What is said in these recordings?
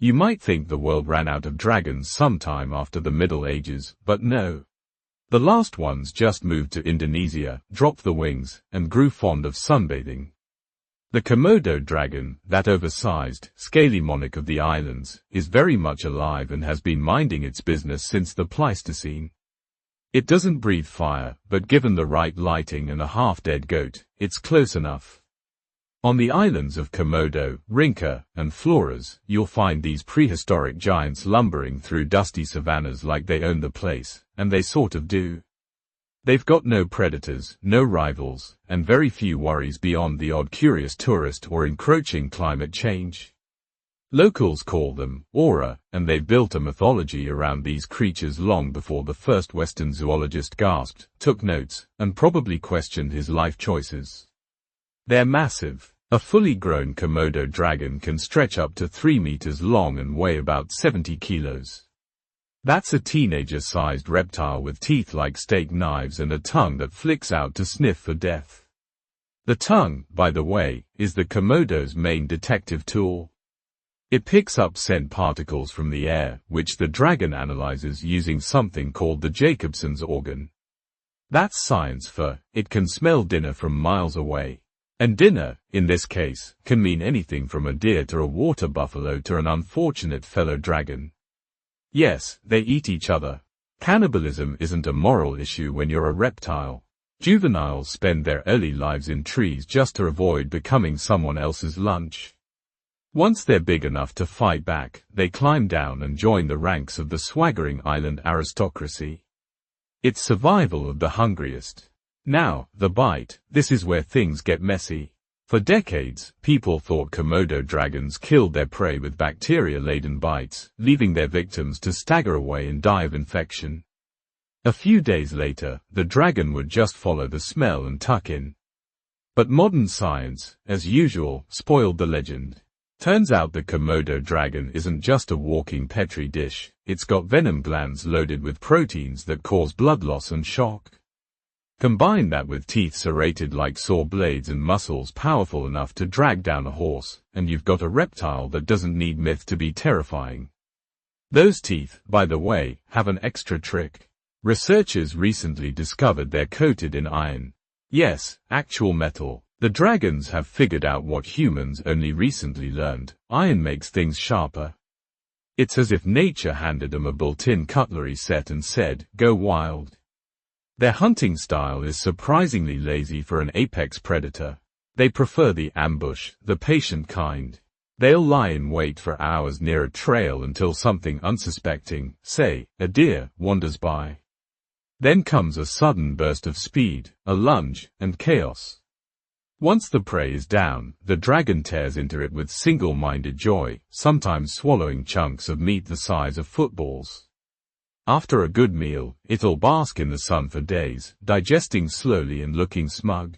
You might think the world ran out of dragons sometime after the Middle Ages, but no. The last ones just moved to Indonesia, dropped the wings, and grew fond of sunbathing. The Komodo dragon, that oversized, scaly monarch of the islands, is very much alive and has been minding its business since the Pleistocene. It doesn't breathe fire, but given the right lighting and a half-dead goat, it's close enough. On the islands of Komodo, Rinca, and Flores, you'll find these prehistoric giants lumbering through dusty savannas like they own the place, and they sort of do. They've got no predators, no rivals, and very few worries beyond the odd curious tourist or encroaching climate change. Locals call them aura, and they've built a mythology around these creatures long before the first Western zoologist gasped, took notes, and probably questioned his life choices. They're massive. A fully grown Komodo dragon can stretch up to 3 meters long and weigh about 70 kilos. That's a teenager-sized reptile with teeth like steak knives and a tongue that flicks out to sniff for death. The tongue, by the way, is the Komodo's main detective tool. It picks up scent particles from the air, which the dragon analyzes using something called the Jacobson's organ. That's science for, it can smell dinner from miles away. And dinner, in this case, can mean anything from a deer to a water buffalo to an unfortunate fellow dragon. Yes, they eat each other. Cannibalism isn't a moral issue when you're a reptile. Juveniles spend their early lives in trees just to avoid becoming someone else's lunch. Once they're big enough to fight back, they climb down and join the ranks of the swaggering island aristocracy. It's survival of the hungriest. Now, the bite, this is where things get messy. For decades, people thought Komodo dragons killed their prey with bacteria-laden bites, leaving their victims to stagger away and die of infection. A few days later, the dragon would just follow the smell and tuck in. But modern science, as usual, spoiled the legend. Turns out the Komodo dragon isn't just a walking petri dish, it's got venom glands loaded with proteins that cause blood loss and shock. Combine that with teeth serrated like saw blades and muscles powerful enough to drag down a horse, and you've got a reptile that doesn't need myth to be terrifying. Those teeth, by the way, have an extra trick. Researchers recently discovered they're coated in iron. Yes, actual metal. The dragons have figured out what humans only recently learned: iron makes things sharper. It's as if nature handed them a built-in cutlery set and said, go wild. Their hunting style is surprisingly lazy for an apex predator. They prefer the ambush, the patient kind. They'll lie in wait for hours near a trail until something unsuspecting, say, a deer, wanders by. Then comes a sudden burst of speed, a lunge, and chaos. Once the prey is down, the dragon tears into it with single-minded joy, sometimes swallowing chunks of meat the size of footballs. After a good meal, it'll bask in the sun for days, digesting slowly and looking smug.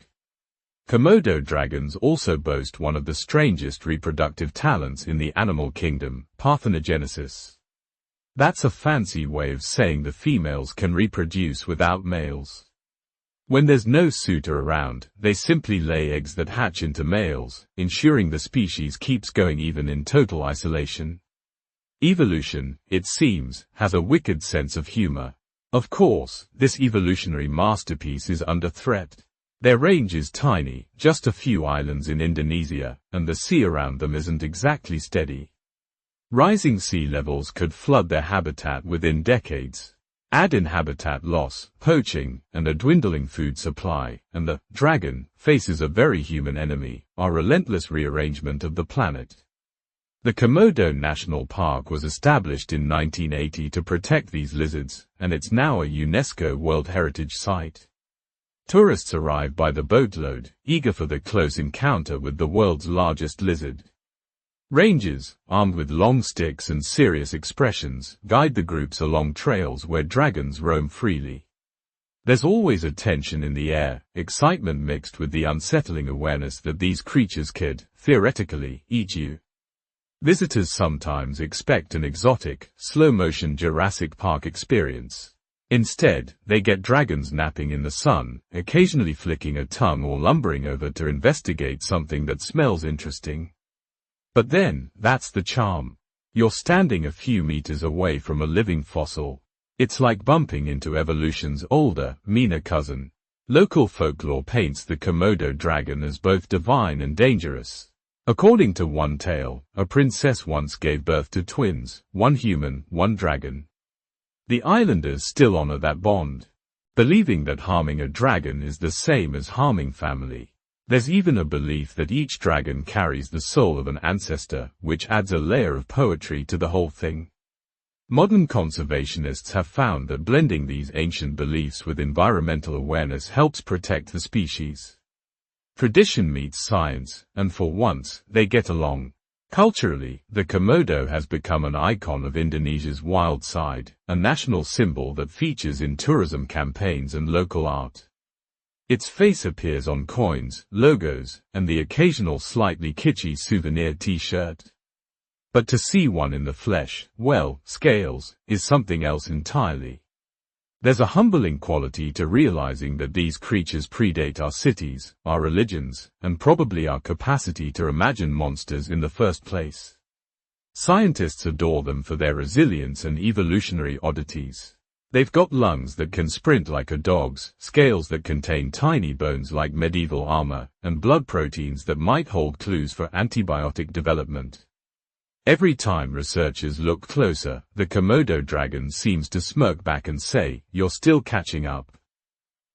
Komodo dragons also boast one of the strangest reproductive talents in the animal kingdom: parthenogenesis. That's a fancy way of saying the females can reproduce without males. When there's no suitor around, they simply lay eggs that hatch into males, ensuring the species keeps going even in total isolation. Evolution, it seems, has a wicked sense of humor. Of course, this evolutionary masterpiece is under threat. Their range is tiny, just a few islands in Indonesia, and the sea around them isn't exactly steady. Rising sea levels could flood their habitat within decades. Add in habitat loss, poaching, and a dwindling food supply, and the dragon faces a very human enemy: our relentless rearrangement of the planet. The Komodo National Park was established in 1980 to protect these lizards, and it's now a UNESCO World Heritage Site. Tourists arrive by the boatload, eager for the close encounter with the world's largest lizard. Rangers, armed with long sticks and serious expressions, guide the groups along trails where dragons roam freely. There's always a tension in the air, excitement mixed with the unsettling awareness that these creatures could, theoretically, eat you. Visitors sometimes expect an exotic, slow-motion Jurassic Park experience. Instead, they get dragons napping in the sun, occasionally flicking a tongue or lumbering over to investigate something that smells interesting. But then, that's the charm. You're standing a few meters away from a living fossil. It's like bumping into evolution's older, meaner cousin. Local folklore paints the Komodo dragon as both divine and dangerous. According to one tale, a princess once gave birth to twins, one human, one dragon. The islanders still honor that bond, believing that harming a dragon is the same as harming family. There's even a belief that each dragon carries the soul of an ancestor, which adds a layer of poetry to the whole thing. Modern conservationists have found that blending these ancient beliefs with environmental awareness helps protect the species. Tradition meets science, and for once, they get along. Culturally, the Komodo has become an icon of Indonesia's wild side, a national symbol that features in tourism campaigns and local art. Its face appears on coins, logos, and the occasional slightly kitschy souvenir t-shirt. But to see one in the flesh, well, scales, is something else entirely. There's a humbling quality to realizing that these creatures predate our cities, our religions, and probably our capacity to imagine monsters in the first place. Scientists adore them for their resilience and evolutionary oddities. They've got lungs that can sprint like a dog's, scales that contain tiny bones like medieval armor, and blood proteins that might hold clues for antibiotic development. Every time researchers look closer, the Komodo dragon seems to smirk back and say, "You're still catching up."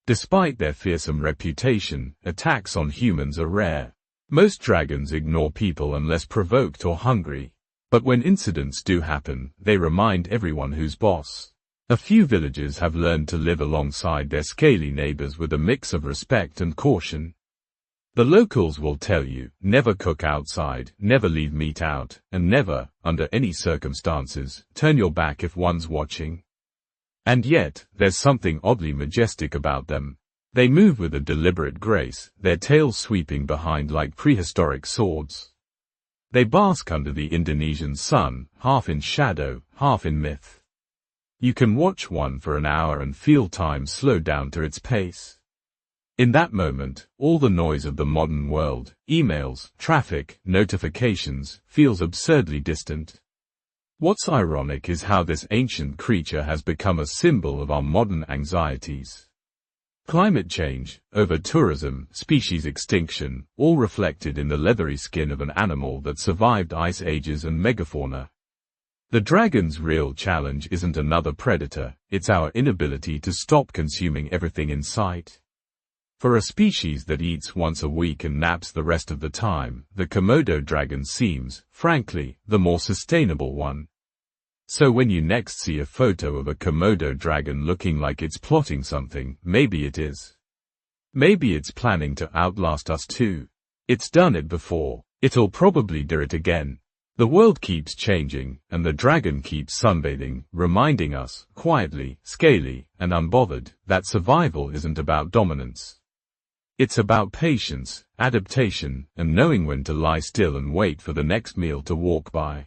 Despite their fearsome reputation, attacks on humans are rare. Most dragons ignore people unless provoked or hungry. But when incidents do happen, they remind everyone who's boss. A few villagers have learned to live alongside their scaly neighbors with a mix of respect and caution. The locals will tell you, never cook outside, never leave meat out, and never, under any circumstances, turn your back if one's watching. And yet, there's something oddly majestic about them. They move with a deliberate grace, their tails sweeping behind like prehistoric swords. They bask under the Indonesian sun, half in shadow, half in myth. You can watch one for an hour and feel time slow down to its pace. In that moment, all the noise of the modern world, emails, traffic, notifications, feels absurdly distant. What's ironic is how this ancient creature has become a symbol of our modern anxieties. Climate change, over-tourism, species extinction, all reflected in the leathery skin of an animal that survived ice ages and megafauna. The dragon's real challenge isn't another predator, it's our inability to stop consuming everything in sight. For a species that eats once a week and naps the rest of the time, the Komodo dragon seems, frankly, the more sustainable one. So when you next see a photo of a Komodo dragon looking like it's plotting something, maybe it is. Maybe it's planning to outlast us too. It's done it before. It'll probably do it again. The world keeps changing, and the dragon keeps sunbathing, reminding us, quietly, scaly, and unbothered, that survival isn't about dominance. It's about patience, adaptation, and knowing when to lie still and wait for the next meal to walk by.